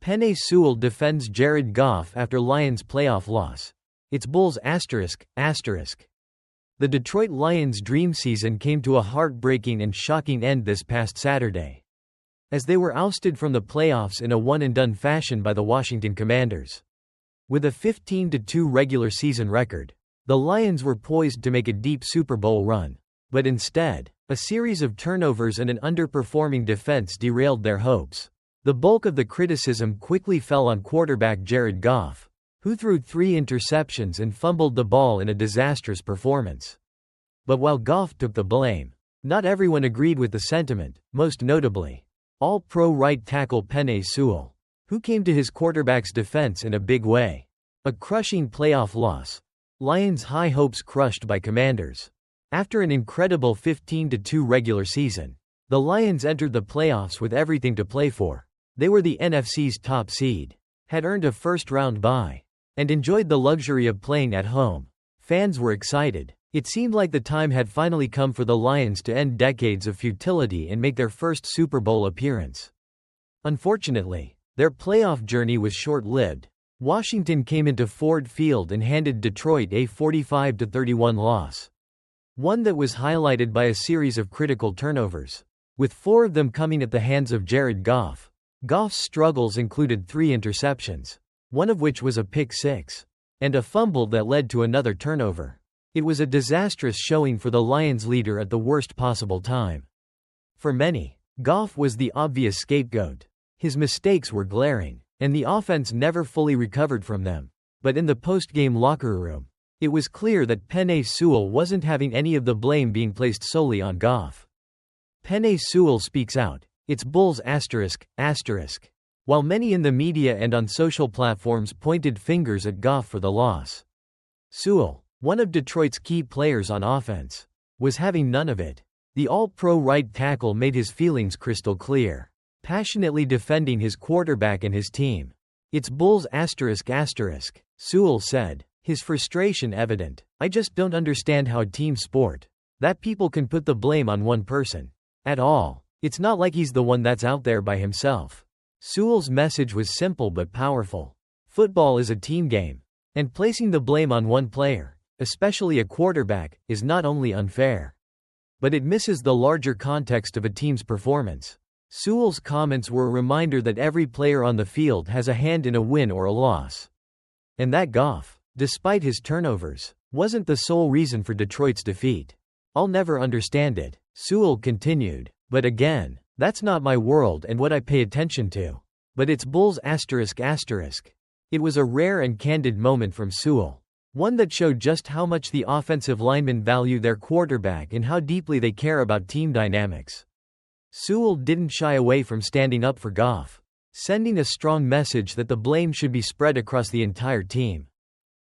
Penei Sewell defends Jared Goff after Lions playoff loss. It's Bulls****. The Detroit Lions' dream season came to a heartbreaking and shocking end this past Saturday, as they were ousted from the playoffs in a one-and-done fashion by the Washington Commanders. With a 15-2 regular season record, the Lions were poised to make a deep Super Bowl run. But instead, a series of turnovers and an underperforming defense derailed their hopes. The bulk of the criticism quickly fell on quarterback Jared Goff, who threw 3 interceptions and fumbled the ball in a disastrous performance. But while Goff took the blame, not everyone agreed with the sentiment, most notably All-Pro right tackle Penei Sewell, who came to his quarterback's defense in a big way. A crushing playoff loss. Lions' high hopes crushed by Commanders. After an incredible 15-2 regular season, the Lions entered the playoffs with everything to play for. They were the NFC's top seed, had earned a first-round bye, and enjoyed the luxury of playing at home. Fans were excited. It seemed like the time had finally come for the Lions to end decades of futility and make their first Super Bowl appearance. Unfortunately, their playoff journey was short-lived. Washington came into Ford Field and handed Detroit a 45-31 loss. One that was highlighted by a series of critical turnovers, with 4 of them coming at the hands of Jared Goff. Goff's struggles included 3 interceptions, one of which was a pick six, and a fumble that led to another turnover. It was a disastrous showing for the Lions' leader at the worst possible time. For many, Goff was the obvious scapegoat. His mistakes were glaring, and the offense never fully recovered from them. But in the post-game locker room, it was clear that Penei Sewell wasn't having any of the blame being placed solely on Goff. Penei Sewell speaks out. It's Bulls***. While many in the media and on social platforms pointed fingers at Goff for the loss, Sewell, one of Detroit's key players on offense, was having none of it. The All-Pro right tackle made his feelings crystal clear, passionately defending his quarterback and his team. It's Bulls***, Sewell said, his frustration evident. I just don't understand how a team sport, that people can put the blame on one person at all. It's not like he's the one that's out there by himself. Sewell's message was simple but powerful. Football is a team game, and placing the blame on one player, especially a quarterback, is not only unfair, but it misses the larger context of a team's performance. Sewell's comments were a reminder that every player on the field has a hand in a win or a loss, and that Goff, despite his turnovers, wasn't the sole reason for Detroit's defeat. I'll never understand it, Sewell continued. But again, that's not my world and what I pay attention to. But it's Bulls***. It was a rare and candid moment from Sewell, one that showed just how much the offensive linemen value their quarterback and how deeply they care about team dynamics. Sewell didn't shy away from standing up for Goff, sending a strong message that the blame should be spread across the entire team,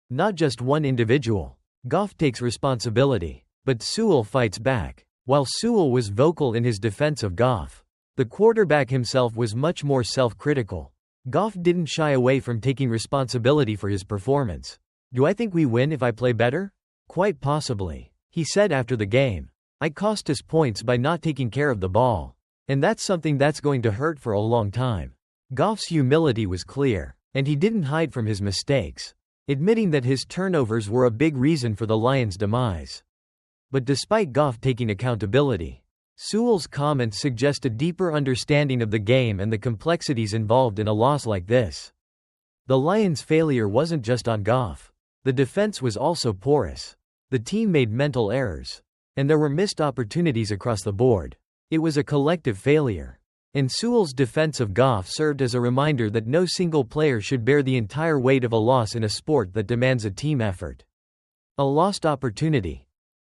not just one individual. Goff takes responsibility, but Sewell fights back. While Sewell was vocal in his defense of Goff, the quarterback himself was much more self-critical. Goff didn't shy away from taking responsibility for his performance. Do I think we win if I play better? Quite possibly, he said after the game. I cost us points by not taking care of the ball, and that's something that's going to hurt for a long time. Goff's humility was clear, and he didn't hide from his mistakes, admitting that his turnovers were a big reason for the Lions' demise. But despite Goff taking accountability, Sewell's comments suggest a deeper understanding of the game and the complexities involved in a loss like this. The Lions' failure wasn't just on Goff. The defense was also porous. The team made mental errors, and there were missed opportunities across the board. It was a collective failure. And Sewell's defense of Goff served as a reminder that no single player should bear the entire weight of a loss in a sport that demands a team effort. A lost opportunity.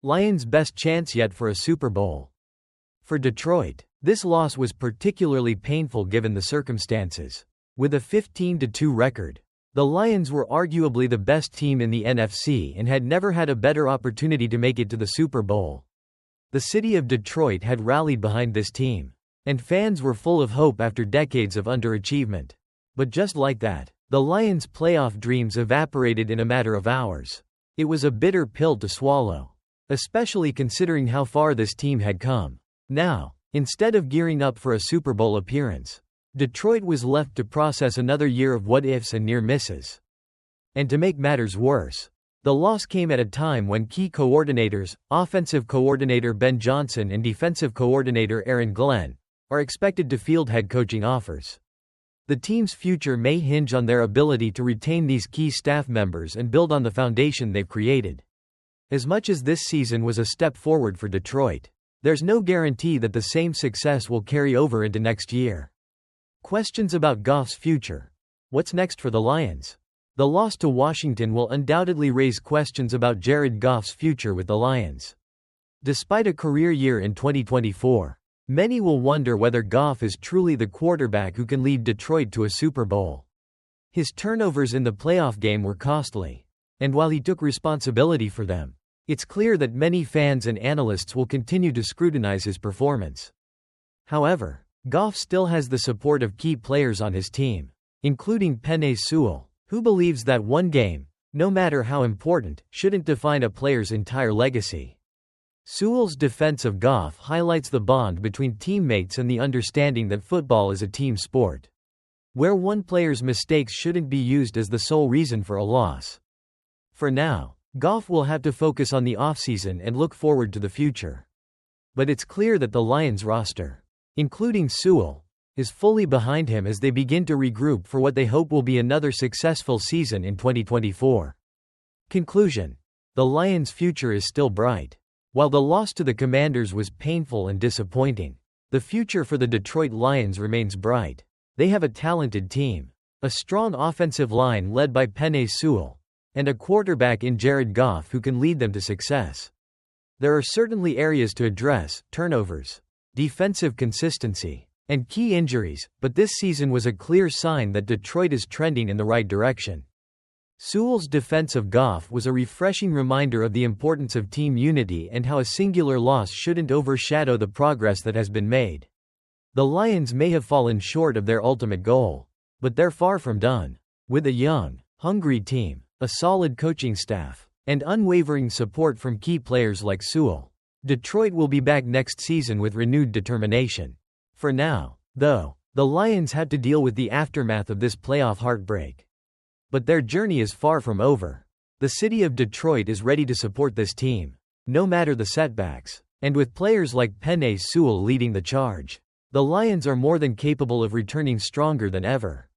Lions' best chance yet for a Super Bowl. For Detroit, this loss was particularly painful given the circumstances. With a 15-2 record, the Lions were arguably the best team in the NFC and had never had a better opportunity to make it to the Super Bowl. The city of Detroit had rallied behind this team, and fans were full of hope after decades of underachievement. But just like that, the Lions' playoff dreams evaporated in a matter of hours. It was a bitter pill to swallow, especially considering how far this team had come. Now, instead of gearing up for a Super Bowl appearance, Detroit was left to process another year of what-ifs and near misses. And to make matters worse, the loss came at a time when key coordinators, offensive coordinator Ben Johnson and defensive coordinator Aaron Glenn, are expected to field head coaching offers. The team's future may hinge on their ability to retain these key staff members and build on the foundation they've created. As much as this season was a step forward for Detroit, there's no guarantee that the same success will carry over into next year. Questions about Goff's future. What's next for the Lions? The loss to Washington will undoubtedly raise questions about Jared Goff's future with the Lions. Despite a career year in 2024, many will wonder whether Goff is truly the quarterback who can lead Detroit to a Super Bowl. His turnovers in the playoff game were costly, and while he took responsibility for them, it's clear that many fans and analysts will continue to scrutinize his performance. However, Goff still has the support of key players on his team, including Penei Sewell, who believes that one game, no matter how important, shouldn't define a player's entire legacy. Sewell's defense of Goff highlights the bond between teammates and the understanding that football is a team sport, where one player's mistakes shouldn't be used as the sole reason for a loss. For now, Goff will have to focus on the offseason and look forward to the future. But it's clear that the Lions roster, including Sewell, is fully behind him as they begin to regroup for what they hope will be another successful season in 2024. Conclusion. The Lions' future is still bright. While the loss to the Commanders was painful and disappointing, the future for the Detroit Lions remains bright. They have a talented team, a strong offensive line led by Penei Sewell, and a quarterback in Jared Goff who can lead them to success. There are certainly areas to address: turnovers, defensive consistency, and key injuries, but this season was a clear sign that Detroit is trending in the right direction. Sewell's defense of Goff was a refreshing reminder of the importance of team unity and how a singular loss shouldn't overshadow the progress that has been made. The Lions may have fallen short of their ultimate goal, but they're far from done. With a young, hungry team, a solid coaching staff, and unwavering support from key players like Sewell, Detroit will be back next season with renewed determination. For now, though, the Lions had to deal with the aftermath of this playoff heartbreak. But their journey is far from over. The city of Detroit is ready to support this team, no matter the setbacks. And with players like Penei Sewell leading the charge, the Lions are more than capable of returning stronger than ever.